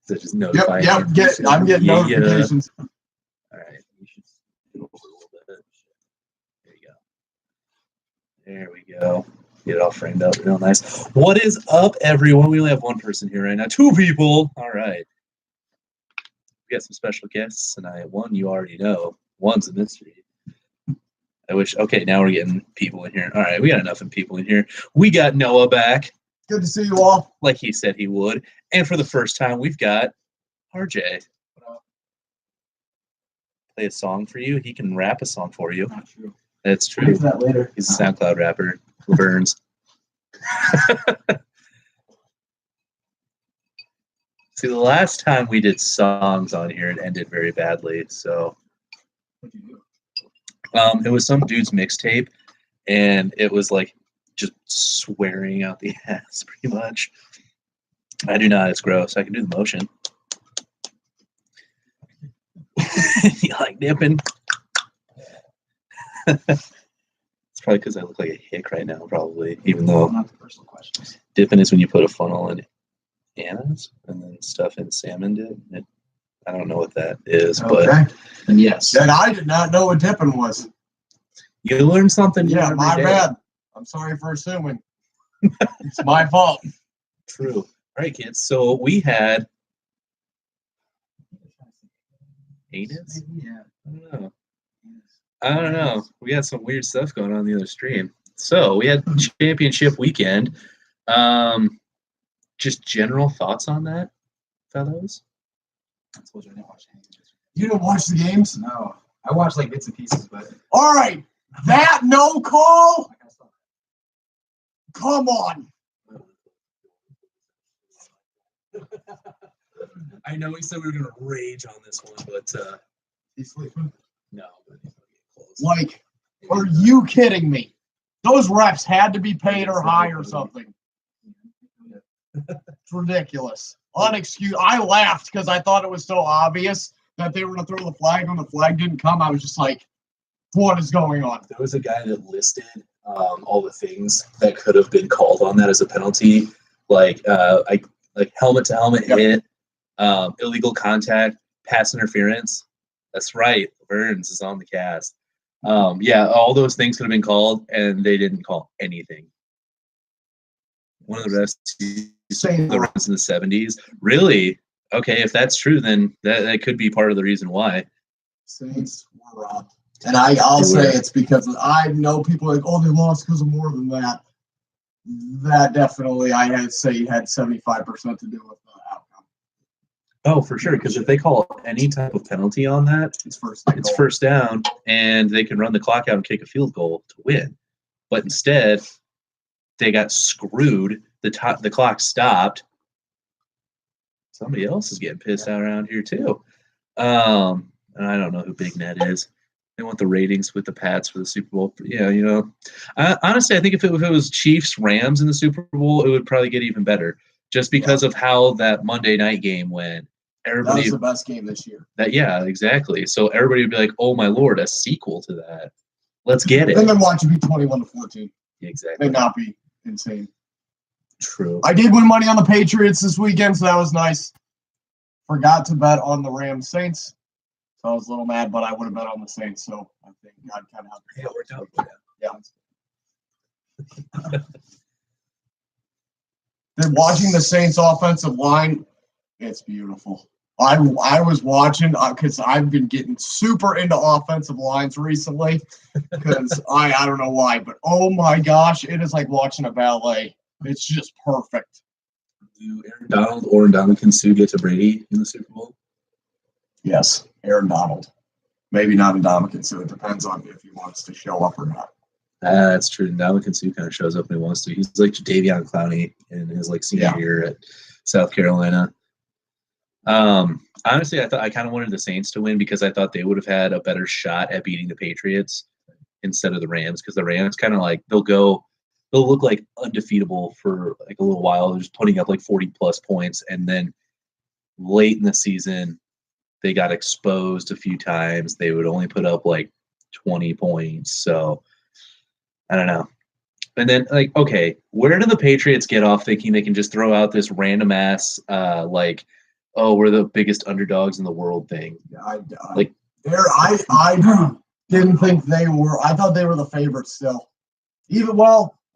So just notify I'm getting notifications. All right. We should do it a little bit. There we go. Get it all framed up real nice. What is up, everyone? We only have one person here right now. 2 people. All right. We got some special guests tonight. One you already know. One's a mystery. I wish. Okay, now we're getting people in here. All right, we got enough of people in here. We got Noah back. Good to see you all. Like he said he would. And for the first time, we've got RJ. Play a song for you. He can rap a song for you. Not true. That's true. That later. He's a SoundCloud rapper who burns. See, the last time we did songs on here, it ended very badly. So, What'd you do? it was some dude's mixtape, and it was like just swearing out the ass, pretty much. I do not. It's gross. I can do the motion. You like dipping? It's probably because I look like a hick right now, probably. Even though Not the personal questions. dipping is when you put a funnel in anise and then stuff in salmon dip. I don't know what that is, but And yes. And I did not know what dipping was. you learn something. Yeah, my bad. I'm sorry for assuming. It's my fault. True. All right, kids. So we had anus? Yeah. I don't know. We had some weird stuff going on the other stream. So we had championship weekend. Just general thoughts on that, fellows? I told you I didn't watch anything. You didn't watch the games? No. I watched like bits and pieces, but All right. That no call? Come on. I know we said we were going to rage on this one, but He's sleeping. no. But he's gonna get close. Like, are you kidding me? Those refs had to be paid or high or something. It's ridiculous. Unexcused. I laughed because I thought it was so obvious that they were going to throw the flag. When the flag didn't come, I was just like, what is going on? There was a guy that listed all the things that could have been called on that as a penalty, like helmet to helmet hit, illegal contact, pass interference. That's right. Burns is on the cast. Yeah, all those things could have been called, and they didn't call anything. One of the rest, the runs in the 70s. Really? Okay, if that's true, then that could be part of the reason why. Saints were robbed. And I'll say it's because I know people are like, oh, they lost because of more than that. That definitely, I had to say, had 75% to do with the outcome. Oh, for sure, because if they call any type of penalty on that, it's first down, and they can run the clock out and kick a field goal to win. But instead, they got screwed. The clock stopped. Somebody else is getting pissed out around here too. And I don't know who Big Net is. They want the ratings with the Pats for the Super Bowl. Yeah, you know. Honestly, I think if it was Chiefs Rams in the Super Bowl, it would probably get even better, just because of how that Monday night game went. Everybody, that was the best game this year. Yeah, exactly. So everybody would be like, "Oh my Lord, a sequel to that. Let's get it." And then watch it be 21-14. Exactly. It'd not be insane. True. I did win money on the Patriots this weekend, so that was nice. Forgot to bet on the Rams Saints. So I was a little mad, but I would have bet on the Saints. So I think God kind of helped. Yeah, it worked out. Yeah. Then watching the Saints offensive line, it's beautiful. I was watching because I've been getting super into offensive lines recently because I don't know why, but oh my gosh, it is like watching a ballet. It's just perfect. Do Aaron Donald or Ndamukong Suh get to Brady in the Super Bowl? Yes, Aaron Donald. Maybe not Ndamukong Suh. It depends on if he wants to show up or not. That's true. Ndamukong Suh kind of shows up when he wants to. He's like Jadeveon Clowney in his senior year at South Carolina. Honestly, I kind of wanted the Saints to win because I thought they would have had a better shot at beating the Patriots instead of the Rams, because the Rams kind of they'll look like undefeatable for a little while. They're just putting up 40 plus points, and then late in the season they got exposed a few times. They would only put up 20 points. So I don't know. And then okay, where do the Patriots get off thinking they can just throw out this random ass oh, we're the biggest underdogs in the world thing. Like- I didn't think they were. I thought they were the favorites still.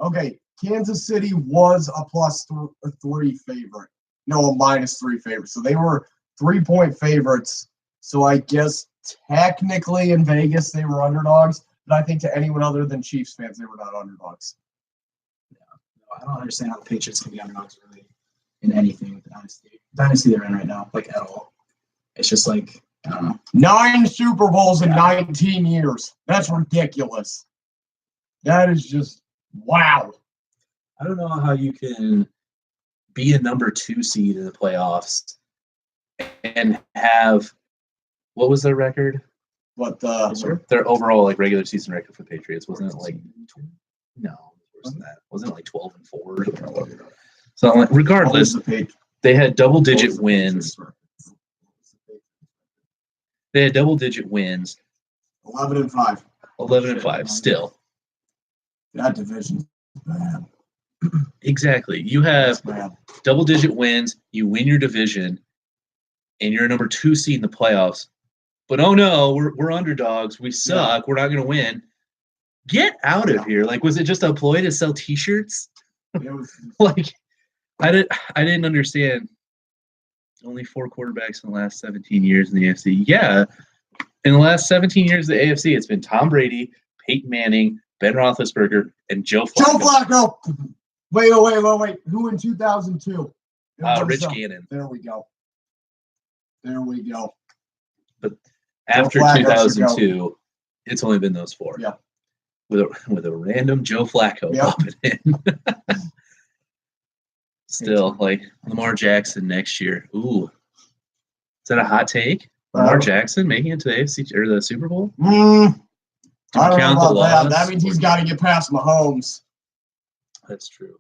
Okay. Kansas City was a +3 favorite. No, a -3 favorite. So they were 3-point favorites. So I guess technically in Vegas they were underdogs. But I think to anyone other than Chiefs fans, they were not underdogs. I don't understand how the Patriots can be underdogs really in anything with the dynasty they're in right now, like at all. It's just like, I don't know. 9 Super Bowls in 19 years. That's ridiculous. That is just wow. I don't know how you can be a number 2 seed in the playoffs and have, what was their record? What Their overall like regular season record for Patriots, wasn't it like no worse than that? Wasn't it like 12-4? So like, regardless, they had double-digit wins. They had double-digit wins. 11-5. 11-5. Still, that division's bad. Exactly. You have double-digit wins. You win your division, and you're a number 2 seed in the playoffs. But oh no, we're underdogs. We suck. Yeah. We're not going to win. Get out of here! Like, was it just a ploy to sell T-shirts? Like, I didn't understand. Only 4 quarterbacks in the last 17 years in the AFC. Yeah, in the last 17 years of the AFC, it's been Tom Brady, Peyton Manning, Ben Roethlisberger, and Joe Flacco. Joe Flacco. Wait. Who in 2002? Rich Gannon. There we go. But after 2002, it's only been those 4. Yeah. With a random Joe Flacco popping in. Still, like Lamar Jackson next year. Ooh. Is that a hot take? Lamar Jackson making it to the AFC or the Super Bowl? I don't know about that. That means he's got to get past Mahomes. That's true.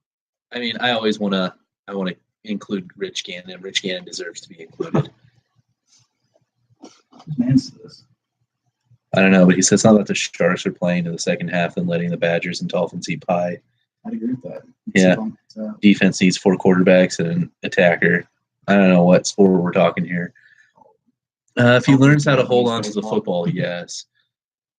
I mean, I want to include Rich Gannon. Rich Gannon deserves to be included. Whose man's this? I don't know, but he said something about the Sharks are playing in the second half and letting the Badgers and Dolphins eat pie. I'd agree with that. Yeah. Defense needs 4 quarterbacks and an attacker. I don't know what sport we're talking here. If he learns how to hold on to the football, yes.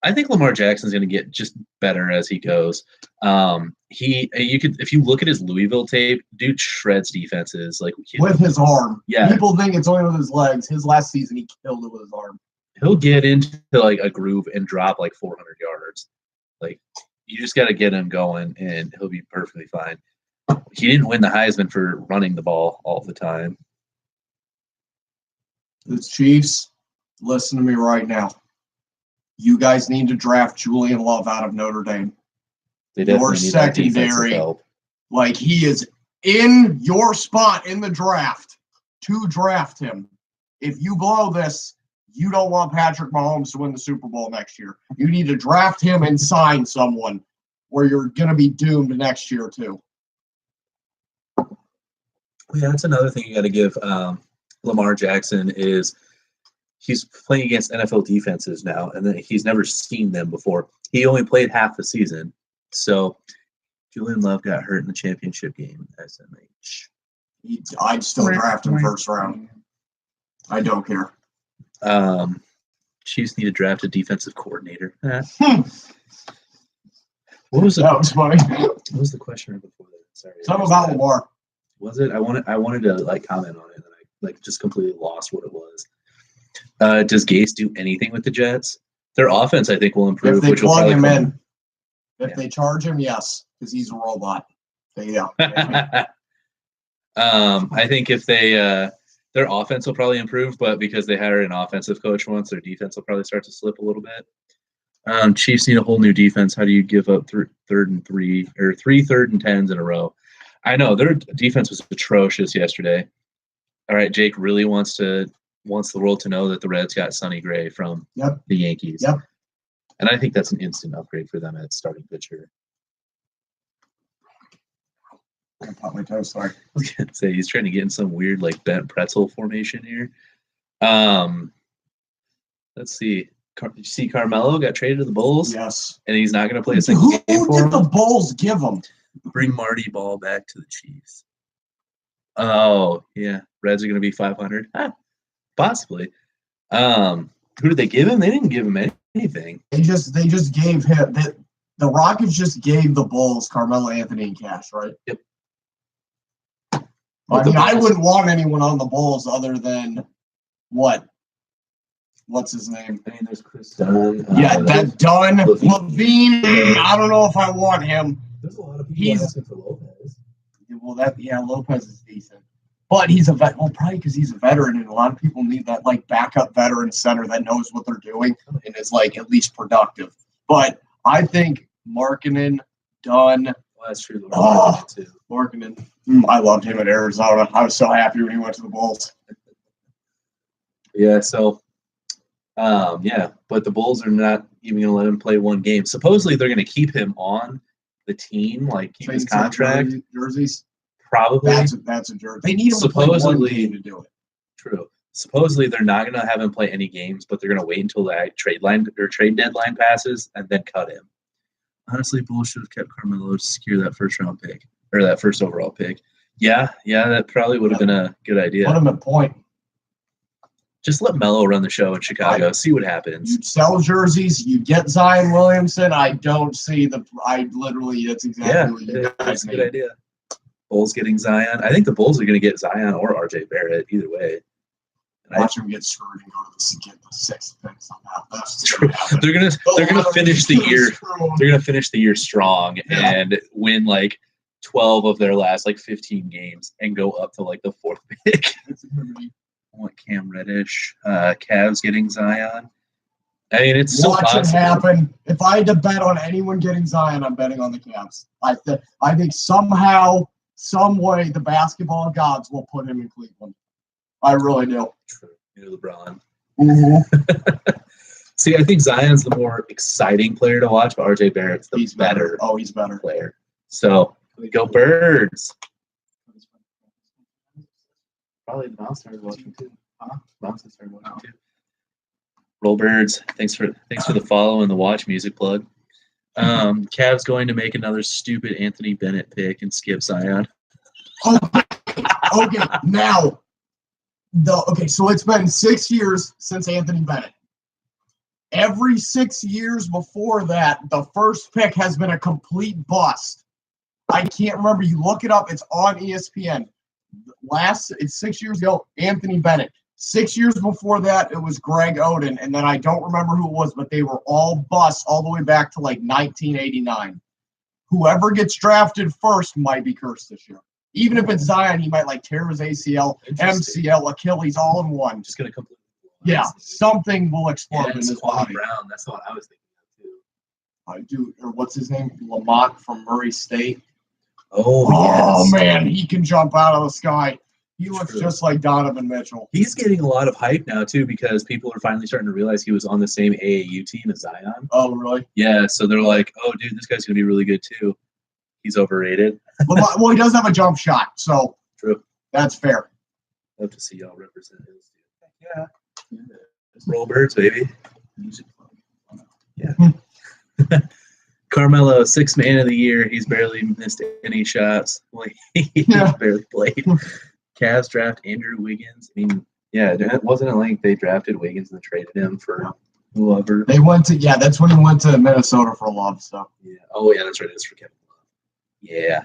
I think Lamar Jackson's going to get just better as he goes. If you look at his Louisville tape, dude shreds defenses like with his arm. Yeah, people think it's only with his legs. His last season, he killed it with his arm. He'll get into like a groove and drop like 400 yards. Like you just got to get him going, and he'll be perfectly fine. He didn't win the Heisman for running the ball all the time. The Chiefs, listen to me right now. You guys need to draft Julian Love out of Notre Dame. Your secondary, like he is in your spot in the draft to draft him. If you blow this, you don't want Patrick Mahomes to win the Super Bowl next year. You need to draft him and sign someone, or you're going to be doomed next year too. Yeah, that's another thing you got to give Lamar Jackson is he's playing against NFL defenses now, and then he's never seen them before. He only played half the season. So Julian Love got hurt in the championship game, SMH. I'd still draft him first round. I don't care. Chiefs need to draft a defensive coordinator. That was funny. What was the question before that? Sorry. Something about Lamar. Was it? I wanted to like comment on it, and I like just completely lost what it was. Does Gase do anything with the Jets? Their offense, I think, will improve. If they plug him in. If they charge him, yes, because he's a robot. Yeah. I think if their offense will probably improve, but because they hired an offensive coach once, their defense will probably start to slip a little bit. Chiefs need a whole new defense. How do you give up 3rd and 3 or 3 3rd and 10s in a row? I know their defense was atrocious yesterday. All right, Jake really wants the world to know that the Reds got Sonny Gray from the Yankees. Yep. And I think that's an instant upgrade for them at starting pitcher. I popped my toe, sorry. I was going to say, he's trying to get in some weird, like, bent pretzel formation here. Let's see. Did you see Carmelo got traded to the Bulls? Yes. And he's not going to play a single game for Who him? did the Bulls give him? Bring Marty Ball back to the Chiefs. Oh, yeah. Reds are going to be 500. Possibly. Who did they give him? They didn't give him anything. They just gave him the Rockets just gave the Bulls Carmelo Anthony in cash, right? Yep. I mean, I wouldn't want anyone on the Bulls other than what? What's his name? I mean, there's Chris Dunn. Yeah, that Dunn. Levine. I don't know if I want him. There's a lot of people asking for Lopez. Well, Lopez is decent. But he's a vet. Well, probably because he's a veteran, and a lot of people need that like backup veteran center that knows what they're doing and is like at least productive. But I think Markkanen, Dunn. Well, that's true. Too. Markkanen. I loved him at Arizona. I was so happy when he went to the Bulls. Yeah. So, but the Bulls are not even going to let him play one game. Supposedly, they're going to keep him on the team, like keep his contract. Jerseys. Probably. That's a jersey. They need him to play one game to do it. True. Supposedly they're not going to have him play any games, but they're going to wait until the trade deadline passes and then cut him. Honestly, Bulls should have kept Carmelo to secure that first round pick or that first overall pick. Yeah, that probably would have been a good idea. Put him at point. Just let Melo run the show in Chicago. See what happens. You sell jerseys. You get Zion Williamson. I don't see that's exactly what you guys that's a need. good idea. Bulls getting Zion. I think the Bulls are going to get Zion or RJ Barrett either way. Watch him get screwed and get the sixth pick somehow. That's true. They're gonna finish the year. They're gonna finish the year strong and win like 12 of their last like 15 games and go up to like the fourth pick. I want Cam Reddish. Cavs getting Zion. I mean, it's so possible. Watch it happen. If I had to bet on anyone getting Zion, I'm betting on the Cavs. I think somehow, some way, the basketball gods will put him in Cleveland. I really do. True. LeBron. Mm-hmm. See, I think Zion's the more exciting player to watch, but RJ Barrett's the better. Oh, he's better player. So go Birds. Probably the Mouse started watching too. Mouse started watching too. Roll Birds. Thanks for the follow and the watch music plug. Cavs going to make another stupid Anthony Bennett pick and skip Zion. Okay, now. So it's been 6 years since Anthony Bennett. Every 6 years before that, the first pick has been a complete bust. I can't remember. You look it up. It's on ESPN. It's 6 years ago, Anthony Bennett. 6 years before that, it was Greg Oden. And then I don't remember who it was, but they were all busts all the way back to like 1989. Whoever gets drafted first might be cursed this year. Even if it's Zion, he might like tear his ACL, MCL, Achilles, all in one. Just gonna completely. Yeah, something will explode in his body. Brown. That's what I was thinking of too. I do. Or what's his name? Lamont from Murray State. Oh yes. Man, he can jump out of the sky. He looks just like Donovan Mitchell. He's getting a lot of hype now too because people are finally starting to realize he was on the same AAU team as Zion. Oh, really? Yeah. So they're like, "Oh, dude, this guy's gonna be really good too." He's overrated. Well, he does have a jump shot, so true. That's fair. Love to see y'all represent his team. Yeah. Roll Birds, baby. Yeah. Carmelo, sixth man of the year. He's barely missed any shots. He's barely played. Cavs draft Andrew Wiggins. I mean, wasn't it like they drafted Wiggins and traded him for whoever? They went to that's when he went to Minnesota for Love. So yeah. Oh yeah, that's right. It's for Kevin Love. Yeah.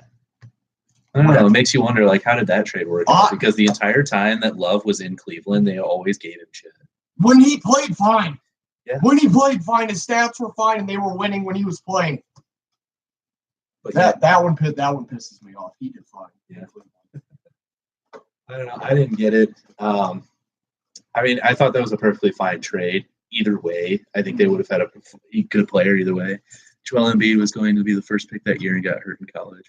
I don't know. It makes you wonder, like, how did that trade work out? Because the entire time that Love was in Cleveland, they always gave him shit. When he played fine. Yeah. When he played fine, his stats were fine, and they were winning when he was playing. But that one pisses me off. He did fine. Yeah. I don't know. I didn't get it. I mean, I thought that was a perfectly fine trade. Either way, I think they would have had a good player either way. Joel Embiid was going to be the first pick that year and got hurt in college.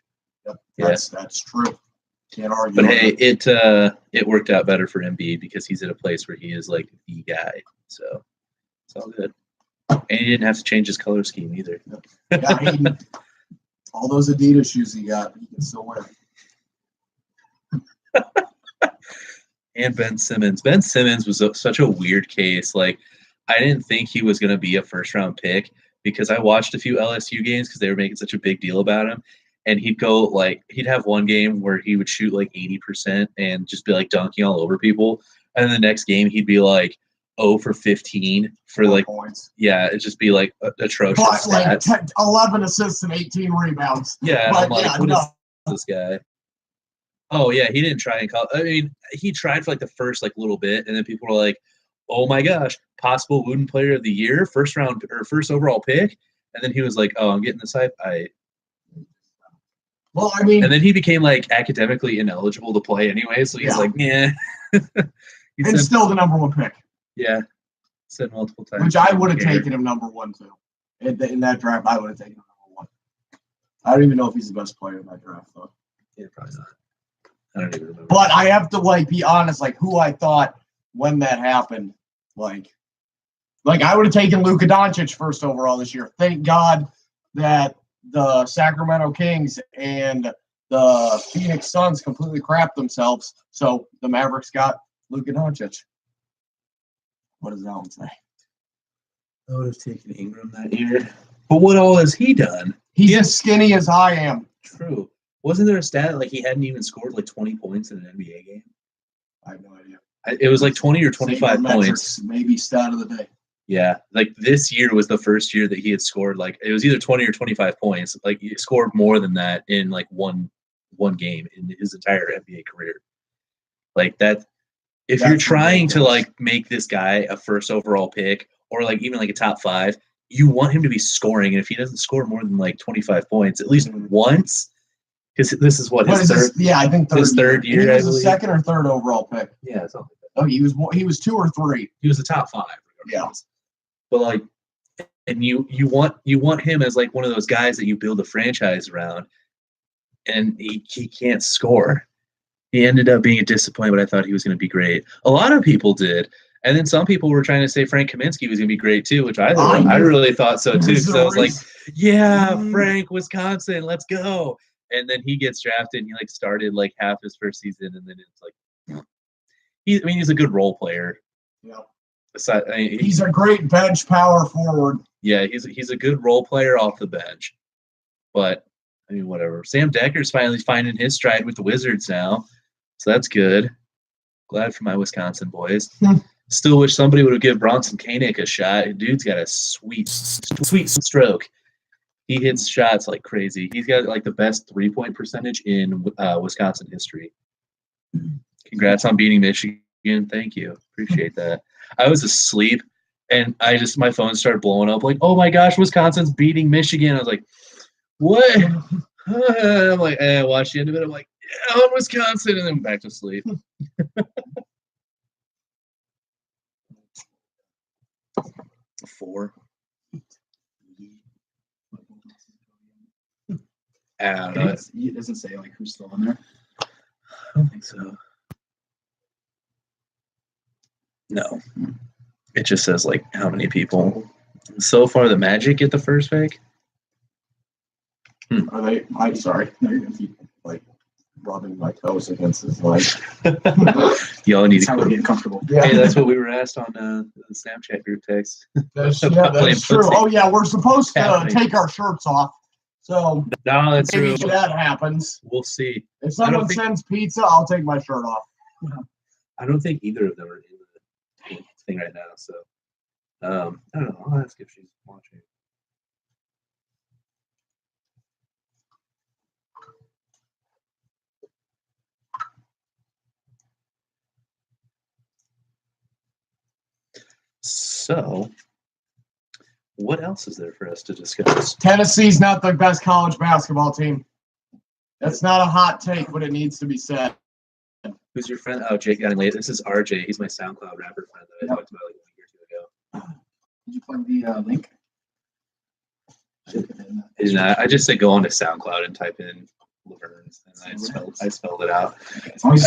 Yep, that's true. Can't argue. But hey, it worked out better for Embiid because he's at a place where he is like the guy. So it's all good. And he didn't have to change his color scheme either. Yeah, all those Adidas shoes he got, he can still wear. And Ben Simmons. Ben Simmons was such a weird case. Like, I didn't think he was going to be a first-round pick because I watched a few LSU games because they were making such a big deal about him. and he'd have one game where he would shoot like 80% and just be like dunking all over people, and then the next game he'd be like 0 for 15 for like points. Yeah, it'd just be like atrocious But like stats. 11 assists and 18 rebounds. Yeah, But I'm like, yeah, what no. is this guy? Oh yeah, he didn't try in college. I mean, he tried for like the first like little bit, and then people were like, "Oh my gosh, possible Wooden Player of the Year, first round or first overall pick," and then he was like, "Oh, I'm getting this hype." Well, I mean, And then he became like academically ineligible to play anyway, so he's Yeah. like, "Yeah." He and said, still the number one pick, "Yeah," said multiple times. which I would have Yeah. taken him number one too. In that draft, I would have taken him number one. I don't even know if he's the best player in that draft, though. Yeah, probably not. I don't even remember. But I have to like be honest, like who I thought when that happened, like I would have taken Luka Doncic first overall this year. Thank God that the Sacramento Kings and the Phoenix Suns completely crapped themselves. So the Mavericks got Luka Doncic. What does that one say? I would have taken Ingram that year. But what all has he done? He's as skinny as I am. True. Wasn't there a stat like he hadn't even scored like 20 points in an NBA game? I have no idea. It was like 20 or 25 points. Maybe stat of the day. Yeah, like this year was the first year that he had scored like it was either 20 or 25 points. Like he scored more than that in like one game in his entire NBA career. Like that, if you're That's trying to ridiculous. like make this guy a first overall pick or like even like a top 5, you want him to be scoring. And if he doesn't score more than like 25 points at least once, because this is what his third. I think his third year, He I was a believe. second or third overall pick. Yeah, something like Oh, he was 2 or 3. that. He was a top 5. Yeah. But like, and you want him as like one of those guys that you build a franchise around, and he can't score. He ended up being a disappointment, but I thought he was going to be great. A lot of people did, and then some people were trying to say Frank Kaminsky was going to be great too, which I really thought so too. So I was like, yeah, Frank, Wisconsin, let's go. And then he gets drafted, and he like started like half his first season, and then it's like, he's a good role player. Yeah. He's a great bench power forward. Yeah, he's a good role player off the bench. But I mean, whatever. Sam Decker's finally finding his stride with the Wizards now, so that's good. Glad for my Wisconsin boys. Still wish somebody would have given Bronson Koenig a shot. Dude's got a sweet stroke. He hits shots like crazy. He's got like the best 3-point percentage in Wisconsin history. Congrats on beating Michigan. Thank you. Appreciate that. I was asleep, and my phone started blowing up like, oh my gosh, Wisconsin's beating Michigan. I was like, what? I'm like, watch the end of it. I'm like, yeah, on Wisconsin, and then back to sleep. Four. I don't know. It doesn't say like who's still in there. I don't think so. No. It just says like how many people. So far, the Magic get the first pick. Are they? I'm sorry. No, you're gonna keep like rubbing my toes against his leg. Y'all need That's to how we're quit. getting comfortable. Yeah, Hey, that's what we were asked on the Snapchat group text. that's Playing true. footsie. Oh yeah, we're supposed to Happening. take our shirts off. So No, that's maybe true. that happens. We'll see. If someone think- sends pizza, I'll take my shirt off. I don't think either of them are in the thing right now. So I don't know. I'll ask if she's watching. So, what else is there for us to discuss? Tennessee's not the best college basketball team. That's not a hot take, but it needs to be said. Who's your friend? Oh, Jake got in late. This is RJ. He's my SoundCloud rapper friend that I talked about like a week or two ago. Did you plug the link? And I just said go on to SoundCloud and type in Laverne's, and I spelled it out.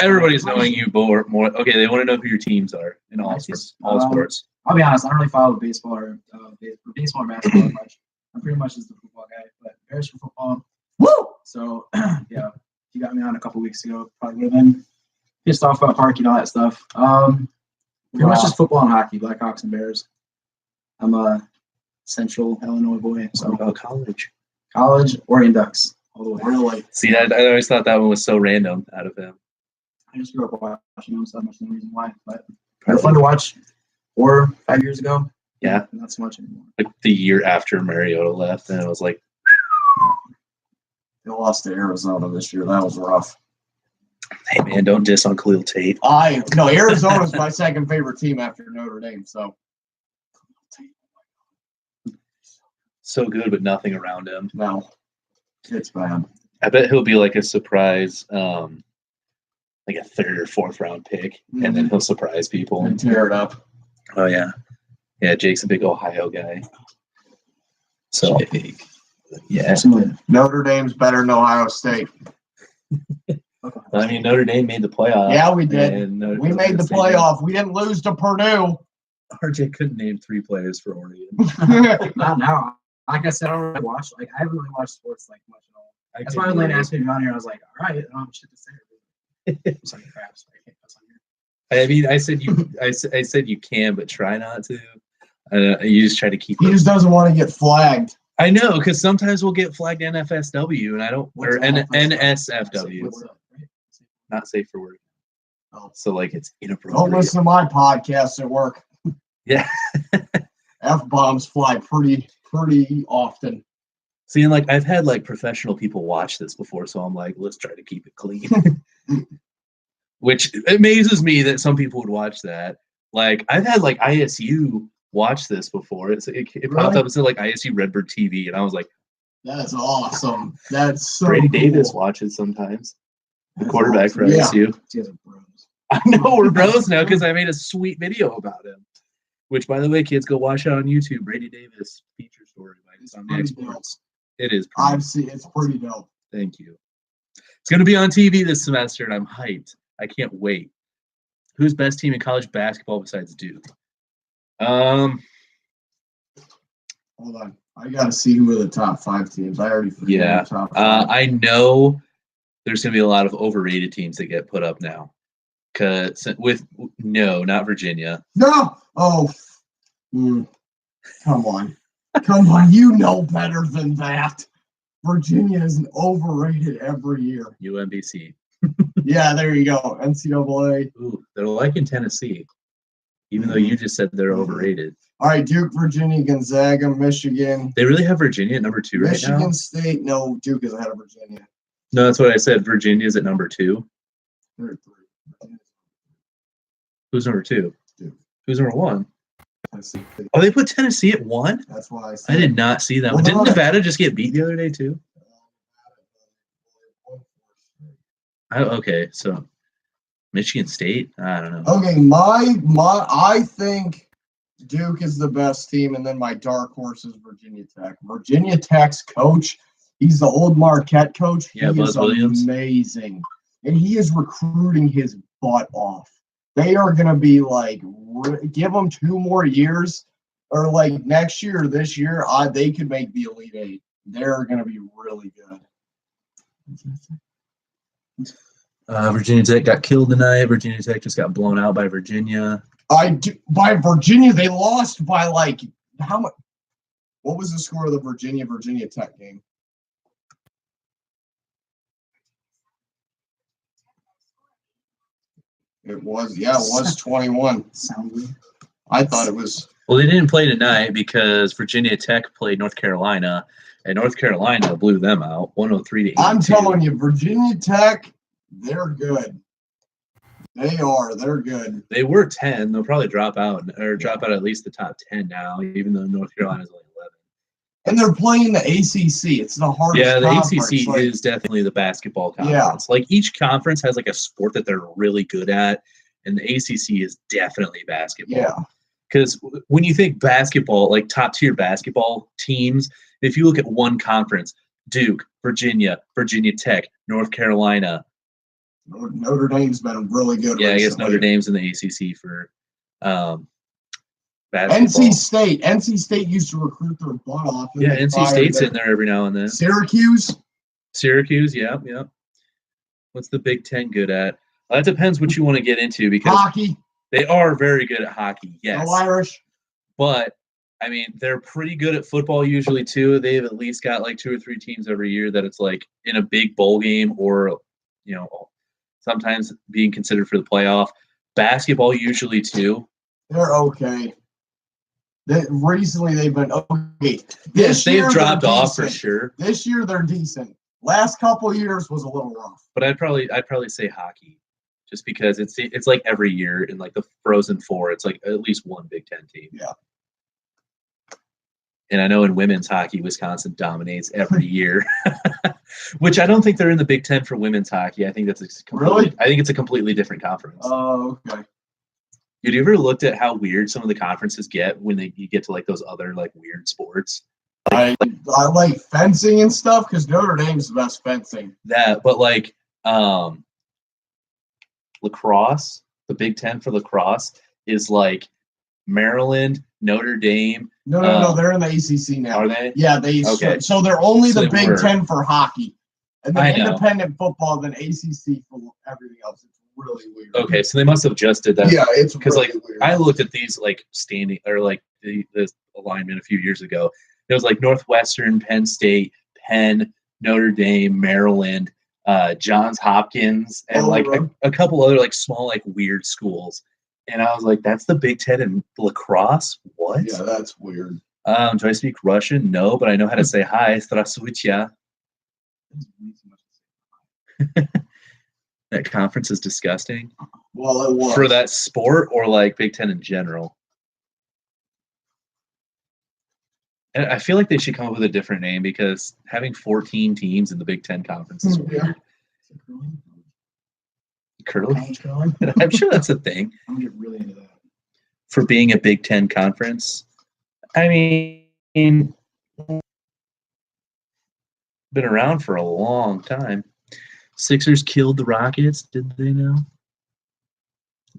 Everybody's knowing you more. Okay, they want to know who your teams are in all sports. I'll be honest, I don't really follow baseball or baseball or basketball much. I'm pretty much just the football guy, but Bears for football. Woo! So yeah, you got me on a couple weeks ago. Probably would have been pissed off about parking and all that stuff. Pretty much just football and hockey, Blackhawks and Bears. I'm a Central Illinois boy, What so about college? college Oregon Ducks. Really? See, I always thought that one was so random out of him. I just grew up watching them, so much the reason why. But they're fun to watch. 4 or 5 years ago. Yeah. Not so much anymore. Like the year after Mariota left, and it was like, They lost to Arizona this year. That was rough. hey man, don't diss on Khalil Tate. No, Arizona's my second favorite team after Notre Dame. So So good, but nothing around him. no, it's bad. I bet he'll be like a surprise, like a 3rd or 4th round pick, and then he'll surprise people And tear it up. Oh yeah, yeah. Jake's a big Ohio guy. So Jake. yeah, Notre Dame's better than Ohio State. I mean Notre Dame made the playoff. Yeah, we did. and We made the playoff. We didn't lose to Purdue. RJ couldn't name 3 players for Oregon. Not now. Like I said, I don't really watch. Like I haven't really watched sports like much at all. That's why when Lane asked me to be on here, I was like, all right, I don't have shit to say. I'm sorry, crap. So I can't cuss on here. I mean, I said you, I said you can, but try not to. You just try to keep. He just doesn't want to get flagged. I know, because sometimes we'll get flagged NFSW, and I don't, or NSFW, What's up, right? not safe for work. Oh. So like it's inappropriate. Don't listen to my podcasts at work. Yeah. F-bombs fly pretty often. See, and like I've had like professional people watch this before, so I'm like, let's try to keep it clean. Which amazes me that some people would watch that. Like I've had like ISU watch this before. It popped up and said like ISU Redbird TV, and I was like, that's awesome. That's so Brady cool. Davis watches sometimes. The quarterback for ISU. You guys are bros. I know we're bros now because I made a sweet video about him. Which, by the way, kids, go watch it on YouTube. Brady Davis feature story by Insomniac Sports. It is. I've seen. It's pretty dope. Thank you. It's going to be on TV this semester, and I'm hyped. I can't wait. Who's best team in college basketball besides Duke? Hold on. I got to see who are the top 5 teams. I already forget Yeah. the top 5. I know there's going to be a lot of overrated teams that get put up now. Not Virginia. No. Oh. Come on. Come on. You know better than that. Virginia is overrated every year. UMBC. Yeah, there you go. NCAA. Ooh, they're like in Tennessee, even though you just said they're overrated. All right, Duke, Virginia, Gonzaga, Michigan. They really have Virginia at number 2 right now? Michigan State. No, Duke is ahead of Virginia. No, that's what I said. Virginia's at number 2. They're at 3. Who's number 2? Duke. Who's number 1? Tennessee. Oh, they put Tennessee at 1? That's why I said. I did not see that. Well, Didn't no, Nevada just get beat the other day too? Okay, so Michigan State? I don't know. Okay, I think Duke is the best team, and then my dark horse is Virginia Tech. Virginia Tech's coach, he's the old Marquette coach. Yeah, he Buzz is Williams. Amazing. And he is recruiting his butt off. They are going to be like, give them 2 more years, or like next year or this year, they could make the Elite 8. They're going to be really good. Virginia Tech got killed tonight. Virginia Tech just got blown out by Virginia. By Virginia, they lost by like how much? What was the score of the Virginia Tech game? It was 21. I thought it was. Well, they didn't play tonight because Virginia Tech played North Carolina, and North Carolina blew them out 103-82. I'm telling you, Virginia Tech, they're good. They are. They're good. They were 10. They'll probably drop out at least the top 10 now, even though North Carolina's only 11. And they're playing the ACC. It's the hardest. Yeah, the conference. ACC is definitely the basketball conference. Like each conference has like a sport that they're really good at, and the ACC is definitely basketball. Yeah. Because when you think basketball, like top tier basketball teams, if you look at one conference, Duke, Virginia, Virginia Tech, North Carolina. Notre Dame's been really good. Yeah, recently. I guess Notre Dame's in the ACC for basketball. NC State used to recruit their butt off. Yeah, NC State's in there every now and then. Syracuse, yeah. What's the Big Ten good at? That depends what you want to get into because hockey. They are very good at hockey, yes. No Irish. But I mean, they're pretty good at football usually too. They've at least got like 2 or 3 teams every year that it's like in a big bowl game or, sometimes being considered for the playoff. Basketball usually too. They're okay. Recently they've been okay. Yes, they've dropped off for sure. This year they're decent. Last couple of years was a little rough. But I'd probably say hockey, just because it's like every year in like the Frozen Four, it's like at least one Big Ten team. Yeah. And I know in women's hockey, Wisconsin dominates every year, which I don't think they're in the Big Ten for women's hockey. I think I think it's a completely different conference. Oh, okay. Have you ever looked at how weird some of the conferences get when you get to like those other like weird sports? I like fencing and stuff because Notre Dame's the best fencing. But like lacrosse, the Big Ten for lacrosse is like Maryland, Notre Dame. No, they're in the ACC now. Are they? Yeah, Okay. So they're only So the they Big were. Ten for hockey, and then I know. independent football, then ACC for everything else. It's really weird. Okay, so they must have just did that. Yeah, it's because really like weird. I looked at these like standing or like the alignment a few years ago. It was like Northwestern, Penn State, Penn, Notre Dame, Maryland, Johns Hopkins, and like a couple other like small like weird schools. And I was like, that's the Big Ten in lacrosse? What? Yeah, that's weird. Do I speak Russian? No, but I know how to say hi. Здравствуйте. That conference is disgusting. Well, it was. For that sport or like Big Ten in general? And I feel like they should come up with a different name because having 14 teams in the Big Ten conference is weird. Curling? I'm sure that's a thing. I'm gonna get really into that. For being a Big Ten conference. I mean, been around for a long time. Sixers killed the Rockets, did they know?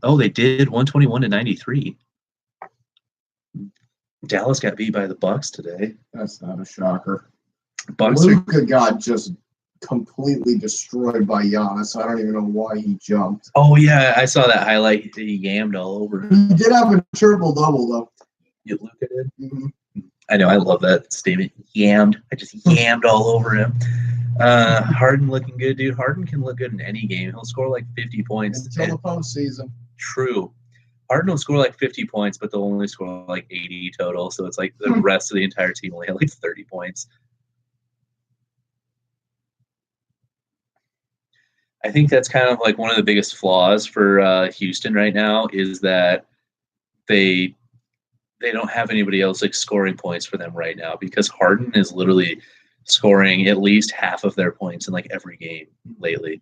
Oh, they did, 121-93. Dallas got beat by the Bucks today. That's not a shocker. Bucks Luka got just completely destroyed by Giannis. I don't even know why he jumped. Oh, yeah, I saw that highlight. He yammed all over him. He did have a triple-double, though. Luka did? Mm-hmm. I know, I love that statement. Yammed. I just yammed all over him. Harden looking good, dude. Harden can look good in any game. He'll score like 50 points. Until the postseason. True. Harden will score like 50 points, but they'll only score like 80 total. So it's like the rest of the entire team will have like 30 points. I think that's kind of like one of the biggest flaws for Houston right now is that they don't have anybody else like scoring points for them right now because Harden is literally scoring at least half of their points in like every game lately.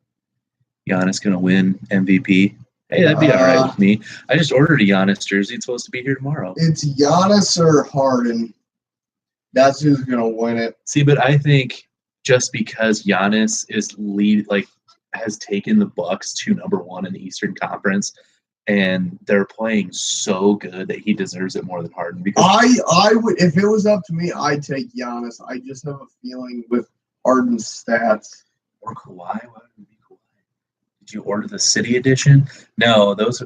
Giannis gonna win MVP. Hey, that'd be all right with me. I just ordered a Giannis jersey. It's supposed to be here tomorrow. It's Giannis or Harden. That's who's gonna win it. See, but I think just because Giannis is has taken the Bucks to #1 in the Eastern Conference, and they're playing so good that he deserves it more than Harden. Because I would, if it was up to me, I'd take Giannis. I just have a feeling with Harden's stats. Or Kawhi. Why would it be Kawhi? Did you order the City Edition? No, those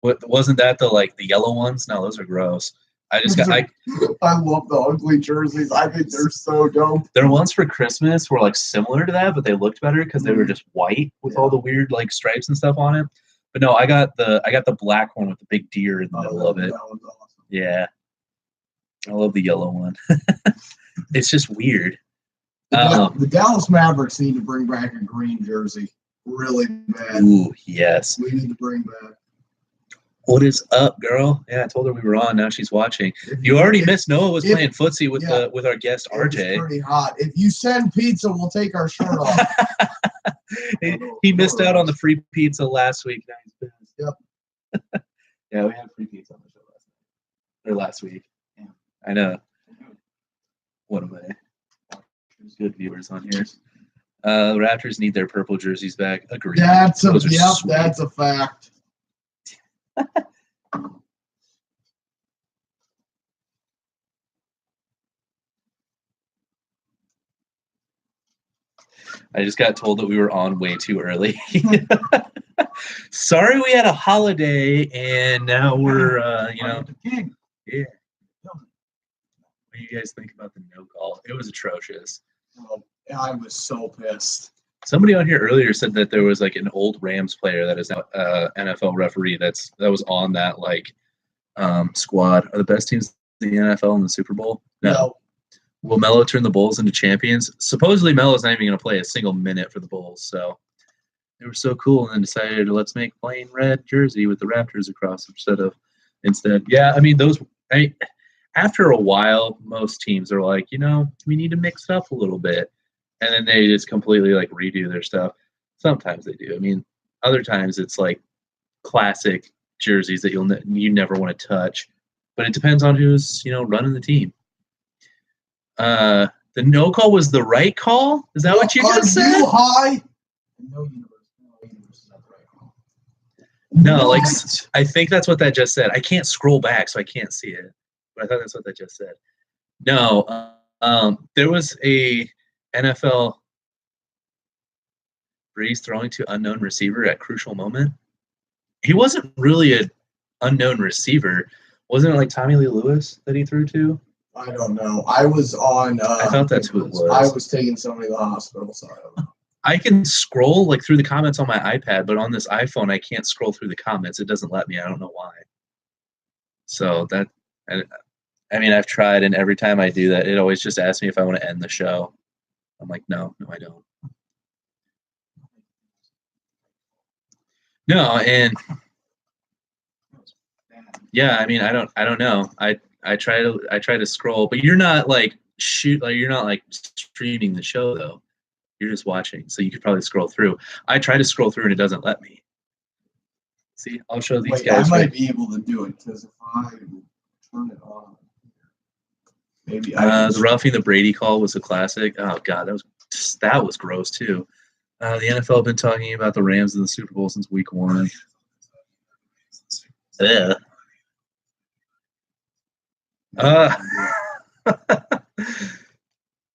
wasn't that the yellow ones? No, those are gross. I love the ugly jerseys. I think they're so dope. Their ones for Christmas were like similar to that, but they looked better because they were just white with all the weird like stripes and stuff on it. But no, I got the black one with the big deer in the middle of it. That was awesome. Yeah, I love the yellow one. It's just weird. The Dallas Mavericks need to bring back a green jersey really bad. Ooh, yes. We need to bring back. What is up, girl? Yeah, I told her we were on. Now she's watching. You already missed Noah was playing footsie with our guest RJ. It's pretty hot. If you send pizza, we'll take our shirt off. he missed out on the free pizza last week. Now he's pissed. Yep. Yeah, we had free pizza on the show last week. Yeah, I know. What am I? There's good viewers on here. The Raptors need their purple jerseys back. Agreed. That's a fact. I just got told that we were on way too early. Sorry, we had a holiday and now we're, yeah. you guys think about the no call? It was atrocious. I was so pissed. Somebody on here earlier said that there was like an old Rams player that is now NFL referee that was on that like squad. Are the best teams in the NFL in the Super Bowl? No. Will Melo turn the Bulls into champions? Supposedly Melo's not even going to play a single minute for the Bulls. So they were so cool and then decided let's make plain red jersey with the Raptors across instead. Yeah, I mean after a while, most teams are like, we need to mix it up a little bit. And then they just completely like redo their stuff. Sometimes they do. I mean, other times it's like classic jerseys that you never want to touch. But it depends on who's, running the team. The no call was the right call? Is that what you just said? Are you high? No universe is not the right call. No, like I think that's what that just said. I can't scroll back, so I can't see it. But I thought that's what that just said. No, there was a NFL Breeze throwing to unknown receiver at crucial moment. He wasn't really an unknown receiver. Wasn't it like Tommy Lee Lewis that he threw to? I don't know. I was on. I thought that's who it was. I was taking somebody to the hospital, so I don't know. I can scroll like through the comments on my iPad, but on this iPhone, I can't scroll through the comments. It doesn't let me. I don't know why. So I mean, I've tried, and every time I do that, it always just asks me if I want to end the show. I'm like, no, I don't. No, and yeah, I mean, I don't know. I try to scroll, but you're not like you're not like streaming the show though. You're just watching, so you could probably scroll through. I try to scroll through and it doesn't let me. See, I'll show these guys. I might be able to do it because if I turn it on, maybe the roughing the Brady call was a classic. Oh god, that was gross too. The NFL have been talking about the Rams in the Super Bowl since week 1. Yeah. It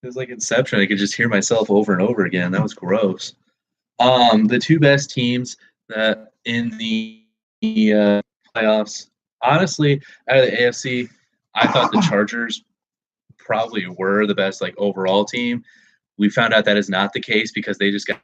was like Inception. I could just hear myself over and over again. That was gross. The two best teams that in the playoffs, honestly, out of the AFC, I thought the Chargers probably were the best like overall team. We found out that is not the case because they just got